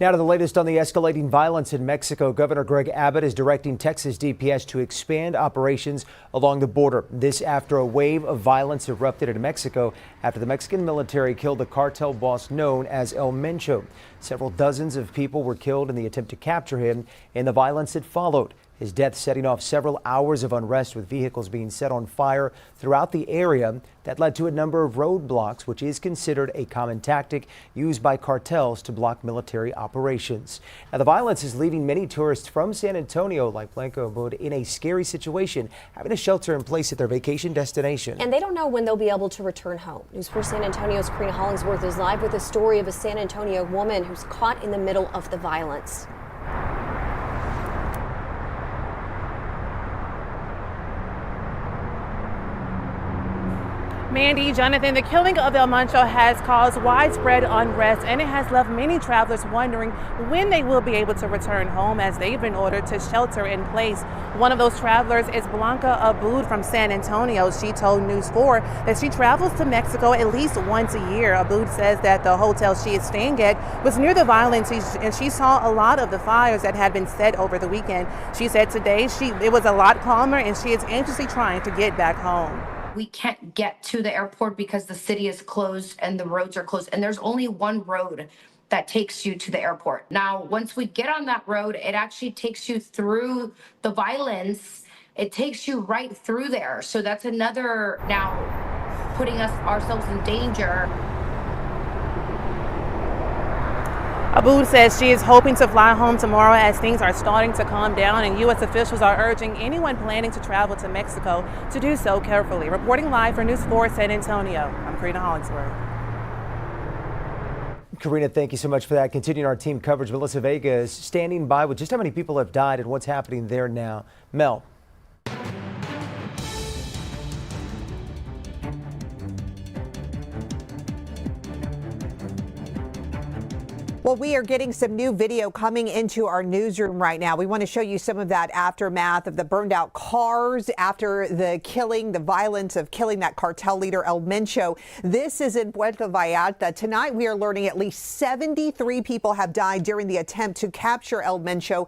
Now to the latest on the escalating violence in Mexico. Governor Greg Abbott is directing Texas DPS to expand operations along the border. This after a wave of violence erupted in Mexico after the Mexican military killed the cartel boss known as El Mencho. Several dozens of people were killed in the attempt to capture him and the violence that followed. His death setting off several hours of unrest with vehicles being set on fire throughout the area. That led to a number of roadblocks, which is considered a common tactic used by cartels to block military operations. Now, the violence is leaving many tourists from San Antonio, like Blanco Abud, in a scary situation, having a shelter in place at their vacation destination. And they don't know when they'll be able to return home. News 4 San Antonio's Karina Hollingsworth is live with a story of a San Antonio woman who's caught in the middle of the violence. Mandy, Jonathan, the killing of El Mencho has caused widespread unrest, and it has left many travelers wondering when they will be able to return home, as they've been ordered to shelter in place. One of those travelers is Blanca Abud from San Antonio. She told News 4 that she travels to Mexico at least once a year. Abud says that the hotel she is staying at was near the violence, and she saw a lot of the fires that had been set over the weekend. She said today it was a lot calmer, and she is anxiously trying to get back home. We can't get to the airport because the city is closed and the roads are closed, and there's only one road that takes you to the airport. Now, once we get on that road, it actually takes you through the violence. It takes you right through there. So that's another now putting ourselves in danger. Abud says she is hoping to fly home tomorrow as things are starting to calm down, and U.S. officials are urging anyone planning to travel to Mexico to do so carefully. Reporting live for News 4 San Antonio, I'm Karina Hollingsworth. Karina, thank you so much for that. Continuing our team coverage, Melissa Vega is standing by with just how many people have died and what's happening there now. Mel. Well, we are getting some new video coming into our newsroom right now. We want to show you some of that aftermath of the burned out cars after the violence of killing that cartel leader El Mencho. This is in Puerto Vallarta. Tonight, we are learning at least 73 people have died during the attempt to capture El Mencho.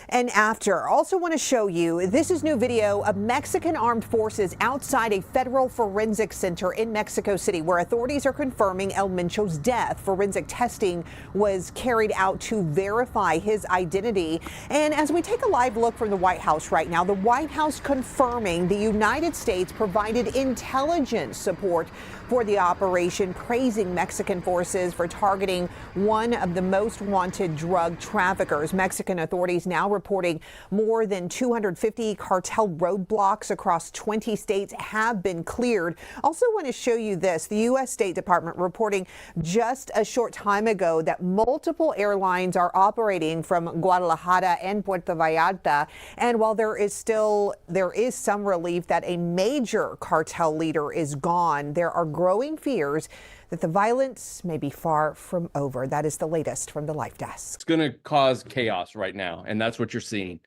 And after, also want to show you, this is new video of Mexican armed forces outside a federal forensic center in Mexico City, where authorities are confirming El Mencho's death. Forensic testing was carried out to verify his identity. And as we take a live look from the White House right now, the White House confirming the United States provided intelligence support for the operation, praising Mexican forces for targeting one of the most wanted drug traffickers. Mexican authorities now reporting more than 250 cartel roadblocks across 20 states have been cleared. Also want to show you this. The U.S. State Department reporting just a short time ago that multiple airlines are operating from Guadalajara and Puerto Vallarta. And while there is some relief that a major cartel leader is gone, there are growing fears that the violence may be far from over. That is the latest from the Life Desk. It's going to cause chaos right now, and that's what you're seeing.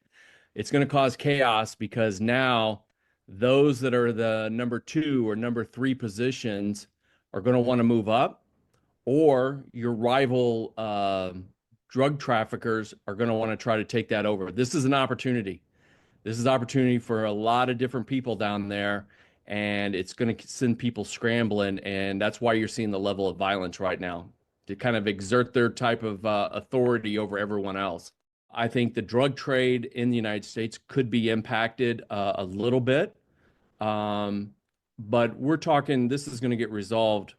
It's going to cause chaos because now those that are the number 2 or number 3 positions are going to want to move up, or your rival drug traffickers are going to want to try to take that over. This is an opportunity. This is opportunity for a lot of different people down there, and it's going to send people scrambling, and that's why you're seeing the level of violence right now, to kind of exert their type of authority over everyone else. I think the drug trade in the United States could be impacted a little bit, but we're talking this is going to get resolved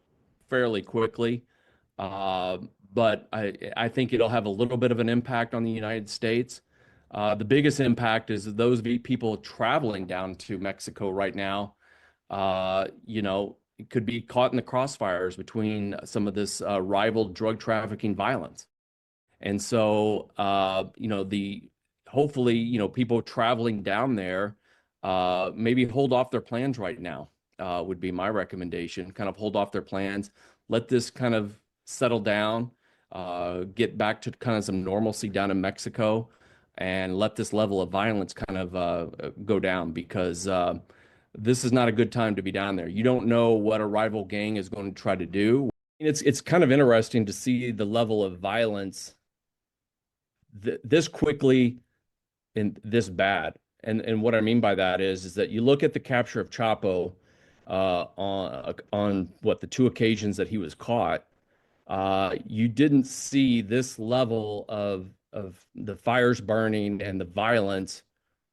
fairly quickly. But I think it'll have a little bit of an impact on the United States. The biggest impact is those people traveling down to Mexico right now. It could be caught in the crossfires between some of this rival drug trafficking violence. And so, hopefully, people traveling down there, maybe hold off their plans right now, would be my recommendation. Kind of hold off their plans, let this kind of settle down, get back to kind of some normalcy down in Mexico, and let this level of violence kind of go down, because this is not a good time to be down there. You don't know what a rival gang is going to try to do. It's kind of interesting to see the level of violence this quickly and this bad. And what I mean by that is that you look at the capture of Chapo on what the 2 occasions that he was caught. You didn't see this level of the fires burning and the violence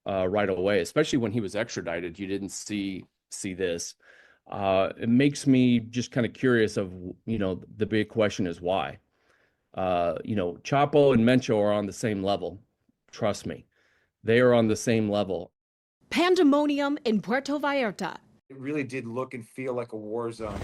right away, especially when he was extradited. You didn't see this. It makes me just kind of curious of, the big question is why. Chapo and Mencho are on the same level. Trust me, they are on the same level. Pandemonium in Puerto Vallarta. It really did look and feel like a war zone.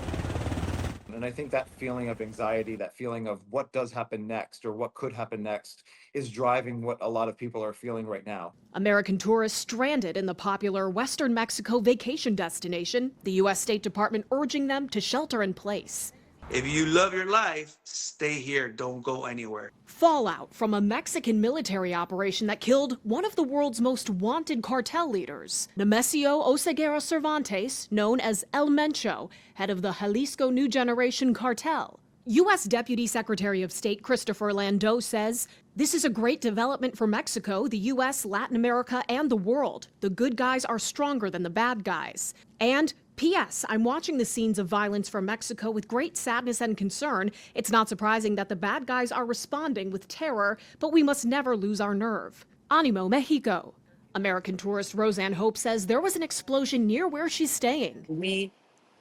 And I think that feeling of anxiety, that feeling of what does happen next or what could happen next is driving what a lot of people are feeling right now. American tourists stranded in the popular Western Mexico vacation destination, the U.S. State Department urging them to shelter in place. If you love your life, stay here. Don't go anywhere. Fallout from a Mexican military operation that killed one of the world's most wanted cartel leaders, Nemesio Oseguera Cervantes, known as El Mencho, head of the Jalisco New Generation Cartel. U.S. Deputy Secretary of State Christopher Landau says, "This is a great development for Mexico, the U.S., Latin America, and the world. The good guys are stronger than the bad guys." And P.S. I'm watching the scenes of violence from Mexico with great sadness and concern. It's not surprising that the bad guys are responding with terror, but we must never lose our nerve. Animo, Mexico. American tourist Roseanne Hope says there was an explosion near where she's staying. We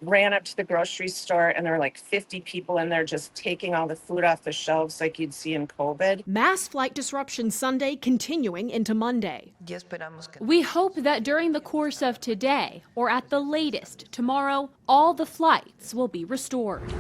ran up to the grocery store and there were like 50 people in there just taking all the food off the shelves like you'd see in COVID. Mass flight disruption Sunday continuing into Monday. We hope that during the course of today, or at the latest tomorrow, all the flights will be restored.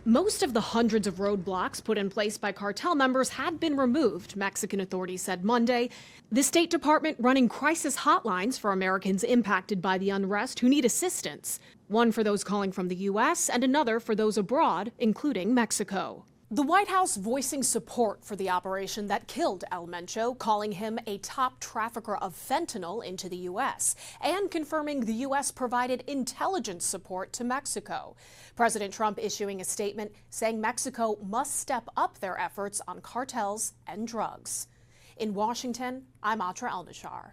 Most of the hundreds of roadblocks put in place by cartel members had been removed, Mexican authorities said Monday. The State Department running crisis hotlines for Americans impacted by the unrest who need assistance, one for those calling from the U.S. and another for those abroad, including Mexico. The White House voicing support for the operation that killed El Mencho, calling him a top trafficker of fentanyl into the U.S., and confirming the U.S. provided intelligence support to Mexico. President Trump issuing a statement saying Mexico must step up their efforts on cartels and drugs. In Washington, I'm Atra El-Nashar.